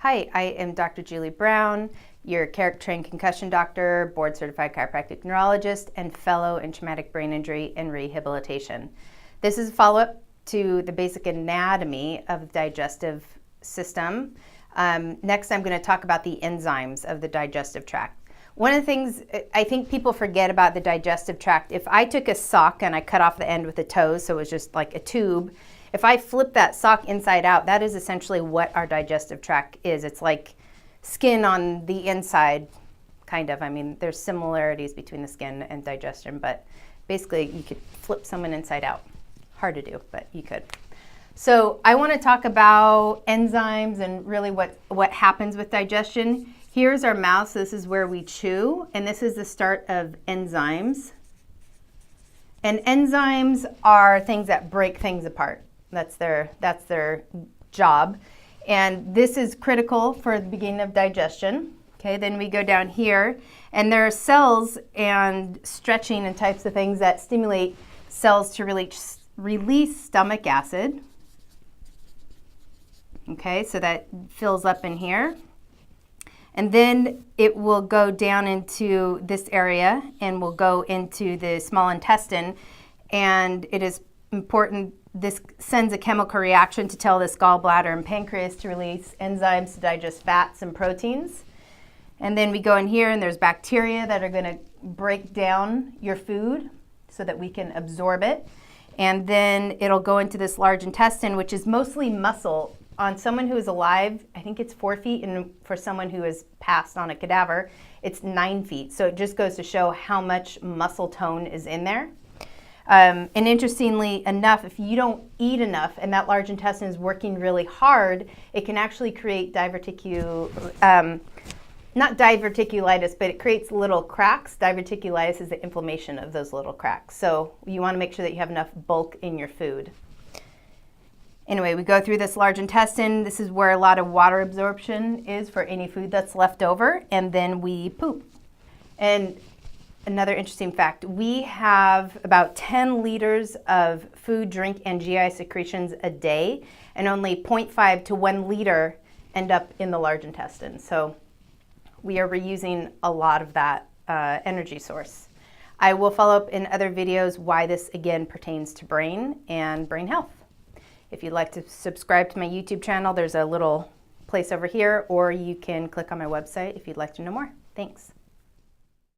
Hi, I am Dr. Julie Brown, your Carrrick trained concussion doctor, board certified chiropractic neurologist, and fellow in traumatic brain injury and rehabilitation. This is a follow-up to the basic anatomy of the digestive system. Next, I'm going to talk about the enzymes of the digestive tract. One of the things I think people forget about the digestive tract, if I took a sock and I cut off the end with the toes, so it was just like a tube, if I flip that sock inside out, that is essentially what our digestive tract is. It's like skin on the inside, kind of. I mean, there's similarities between the skin and digestion, but basically you could flip someone inside out. Hard to do, but you could. So I want to talk about enzymes and really what happens with digestion. Here's our mouth, so this is where we chew, and this is the start of enzymes. And enzymes are things that break things apart. That's their job. And this is critical for the beginning of digestion. Okay, then we go down here, and there are cells and stretching and types of things that stimulate cells to release stomach acid. Okay, so that fills up in here. And then it will go down into this area and will go into the small intestine. And it is important, this sends a chemical reaction to tell this gallbladder and pancreas to release enzymes to digest fats and proteins. And then we go in here and there's bacteria that are going to break down your food so that we can absorb it. And then it'll go into this large intestine, which is mostly muscle. On someone who is alive, I think it's 4 feet, and for someone who is passed on a cadaver, it's 9 feet. So it just goes to show how much muscle tone is in there. And interestingly enough, if you don't eat enough and that large intestine is working really hard, it can actually create not diverticulitis, but it creates little cracks. Diverticulitis is the inflammation of those little cracks. So you want to make sure that you have enough bulk in your food. Anyway, we go through this large intestine. This is where a lot of water absorption is for any food that's left over, and then we poop. And another interesting fact, we have about 10 liters of food, drink, and GI secretions a day, and only 0.5 to 1 liter end up in the large intestine. So we are reusing a lot of that energy source. I will follow up in other videos why this again pertains to brain and brain health. If you'd like to subscribe to my YouTube channel, there's a little place over here, or you can click on my website if you'd like to know more. Thanks.